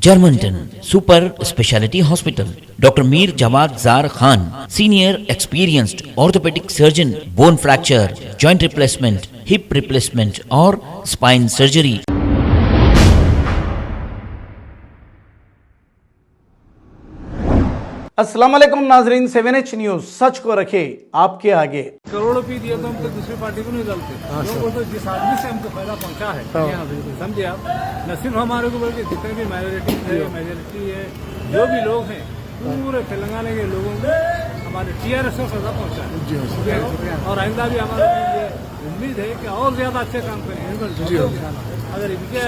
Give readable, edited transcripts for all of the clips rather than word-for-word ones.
Germanton super speciality hospital, doctor Mir Jawad Jar Khan, senior experienced orthopaedic surgeon, bone fracture, joint replacement, hip replacement और spine surgery. अस्सलाम वालेकुम नाजरीन, 7H news सच को रखे आपके आगे। करोड़ रुपए दिए तो हम तो दूसरी पार्टी को नहीं डालते। लोगों को जिस आदमी से हमको फायदा पहुंचा है, समझे आप, न सिर्फ हमारे को बल्कि जितने भी मेजोरिटी है, जो भी लोग हैं, पूरे तेलंगाना के लोगों को हमारे TRS को फायदा पहुंचा है। और आइंदा भी हमारा उम्मीद है कि और ज्यादा अच्छे काम करेंगे। अगर इनके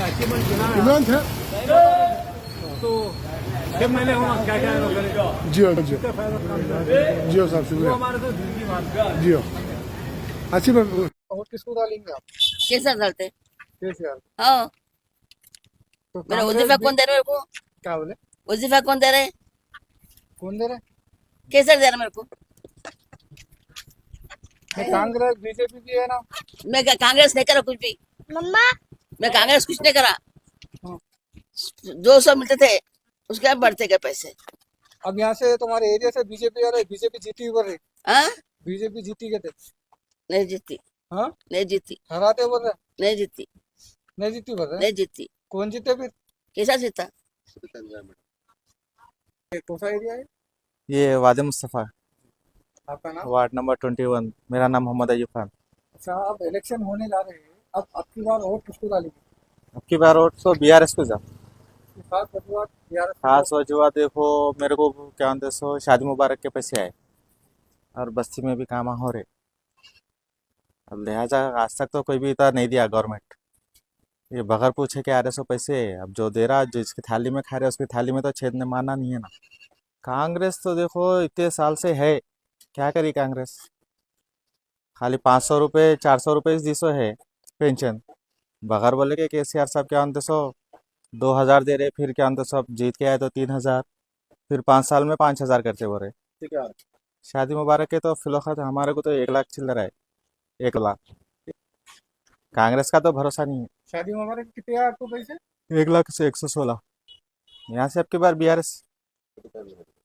अचीवमेंट गिना तो जब मैंने क्या क्या करेगा। जी हो जी हो साहब, शुक्रिया। हमारे तो दिल की बात जी हो अच्छी बात। और किसको डालेंगे आप? केसर डालते। केसीआर। हाँ, तो मेरा वजीफा कौन दे रहा है मेरे को? क्या बोले? वजीफा कौन दे रहा है? कौन दे रहे? केसर दे रहा मेरे को। कांग्रेस बीजेपी भी है ना। मैं कांग्रेस नहीं करा कुछ भी। मम्मा, मैं कांग्रेस कुछ नहीं करा। 200 मिलते थे, उसके बाद बढ़ते गए पैसे। अब यहाँ से तुम्हारे एरिया से बीजेपी आ रहे, बीजेपी जीती बोल रही। हाँ, बीजेपी जीती कहते। नहीं जीती। हाँ, नहीं जीती। हराते बोल रहे। नहीं जीती। नहीं जीती बोल रहे। नहीं जीती। कौन जीते फिर? कैसा जीता? कौन सा एरिया है? ये वादे मुस्तफ़ा, आपका नाम? Ward number 21। मेरा नाम मोहम्मद अयूब खान। अच्छा, अब इलेक्शन होने जा रहे हैं, अब की बार वोट किसको डालेंगे? अब की बार वोट तो BRS को जा। खास वजूहत यार, खास वजूहत देखो, मेरे को क्या होते सो शादी मुबारक के पैसे आए और बस्ती में भी काम हो रहे। अब लिहाजा आज तक तो कोई भी इतना नहीं दिया गवर्नमेंट। ये बगैर पूछे के आ रहे सो पैसे, अब जो दे रहा, जिसकी थाली में खा रहे उसकी थाली में तो छेदने मारना नहीं है ना। कांग्रेस तो देखो इतने साल से है, क्या करी कांग्रेस? खाली 500 रुपये 400 रुपये दी सो है पेंशन। बगैर बोले के KCR साहब क्या होते सो 2000 दे रहे, फिर क्या होते सब जीत के आए तो 3000, फिर 5 साल में 5000 करते बोल रहे। ठीक है। शादी मुबारक के तो फिलौखत हमारे को तो 1 लाख चिल्लर है, 1 लाख। कांग्रेस का तो भरोसा नहीं है। शादी मुबारक कितने आए आपको पैसे? 1 लाख से 116। यहाँ से अब की बार BRS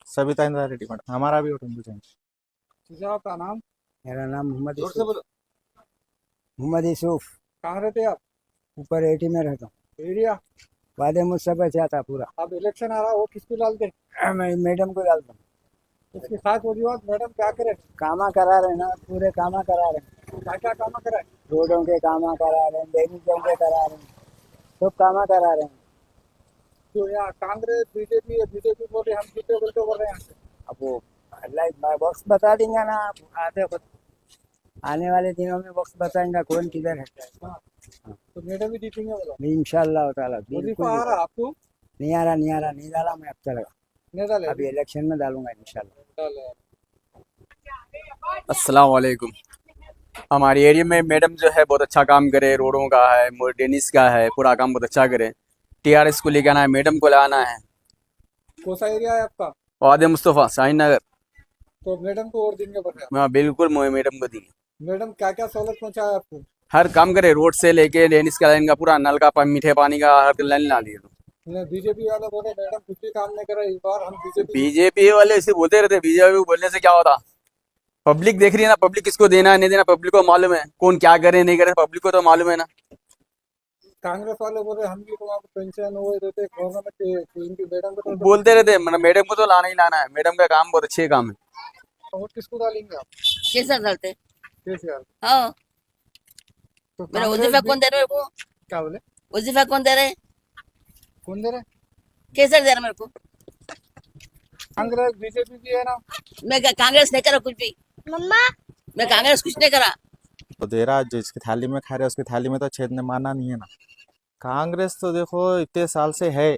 सविता इंदिरा रेड्डी मैडम, हमारा भी वोट उनको चाहिए। आपका नाम? मेरा नाम मोहम्मद जोर से बोलो। मोहम्मद यूसुफ। कहाँ रहते हैं आप? ऊपर 80 में रहता हूँ। एरिया? वादे मुस्तफा चाहता पूरा। अब इलेक्शन आ रहा है, वो किसको डालते? मैं मैडम को डालता हूँ। इसकी खास वजूहत मैडम क्या करे? कामा करा रहे ना, पूरे कामा करा रहे। क्या क्या काम कराए? रोडों के कामा करा रहे हैं, बेगूसराय के करा रहे हैं, सब कामा करा रहे हैं। तो यहाँ कांग्रेस बीजेपी बोल रहे, हम जीते बोलते बोल रहे हैं यहाँ से। अब वो अल्लाह बॉक्स बता देंगे ना, आप आते खुद आने वाले दिनों में बॉक्स बताएंगे कौन किधर है। तो मैडम भी जीतेंगे बोलो। इंशाल्लाह ताला। बिल्कुल आ रहा आपको? नहीं आ रहा, नहीं डाला मैं अब तक। नहीं डाले अभी इलेक्शन में डालूंगा इंशाल्लाह। अस्सलाम वालेकुम। हमारे एरिया में मैडम जो है बहुत अच्छा काम करे, रोडों का है, डेनिस का है, पूरा काम बहुत अच्छा करे। TRS को लेकर आना है, मैडम को लाना है। कौन सा एरिया है आपका? वादे मुस्तफ़ा, शाहीन नगर। तो मैडम को और देंगे बोल रहे हैं। हाँ बिल्कुल, मैडम को दी। मैडम क्या क्या सहूलत पहुँचाया आपको? हर काम करे, रोड से लेके डेनिस का लाइन का, पूरा नल का मीठे पानी का हर लाइन ला दिए। बीजेपी वाले बोले मैडम कुछ भी काम नहीं कर रहे, इस बार हम बीजेपी वाले इसे बोलते रहते, बीजेपी बोलने से क्या होता? पब्लिक देख रही है ना, पब्लिक किसको देना है नहीं देना पब्लिक को मालूम है, कौन क्या करे नहीं करे पब्लिक को तो मालूम है ना। कांग्रेस वाले बोले हम भी तुम्हारा पेंशन वो देते गवर्नमेंट, इनकी मैडम को बोलते रहते, मैडम को तो लाना ही लाना है। मैडम का काम बहुत अच्छे काम है। वोट किसको डालेंगे आप? केसर डालते। केसीआर। हाँ, तो मेरा वजीफा कौन दे रहा है मेरे को? क्या बोले? वजीफा कौन दे रहा है? कौन दे रहे? केसर दे रहा मेरे को। कांग्रेस बीजेपी भी है ना। मैं कांग्रेस नहीं करा कुछ भी। मम्मा, मैं कांग्रेस कुछ नहीं करा। तो दे रहा, जिसकी थाली में खा रहे उसकी थाली में तो छेदने मारना नहीं है ना। कांग्रेस तो देखो इतने साल से है,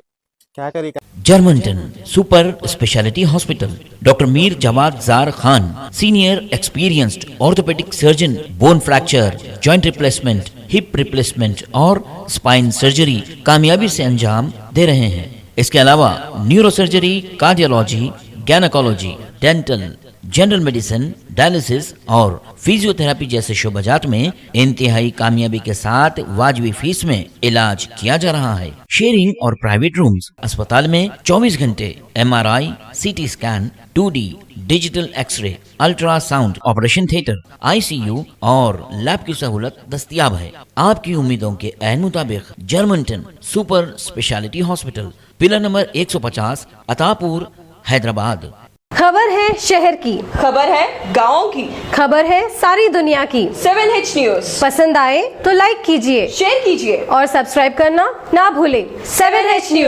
क्या करी? Germanton super speciality hospital, doctor Mir Jawad Jar Khan, senior experienced orthopaedic surgeon, bone fracture, joint replacement, hip replacement और स्पाइन सर्जरी कामयाबी से अंजाम दे रहे हैं। इसके अलावा neuro surgery, cardiology, gynaecology, dental, general medicine, dialysis और फिजियोथेरेपी जैसे शोबाजात में इंतहाई कामयाबी के साथ वाजबी फीस में इलाज किया जा रहा है। शेयरिंग और प्राइवेट रूम्स। अस्पताल में 24 घंटे MRI, CT scan, 2D digital x ray, ultrasound, operation theatre, ICU और लैब की सहूलत दस्तयाब है। आपकी उम्मीदों के ऐन मुताबिक Germanton super speciality hospital, pillar number 150, Attapur, Hyderabad. खबर है शहर की, खबर है गाँव की, खबर है सारी दुनिया की। 7H न्यूज पसंद आए तो लाइक कीजिए, शेयर कीजिए और सब्सक्राइब करना ना भूलें। 7H news.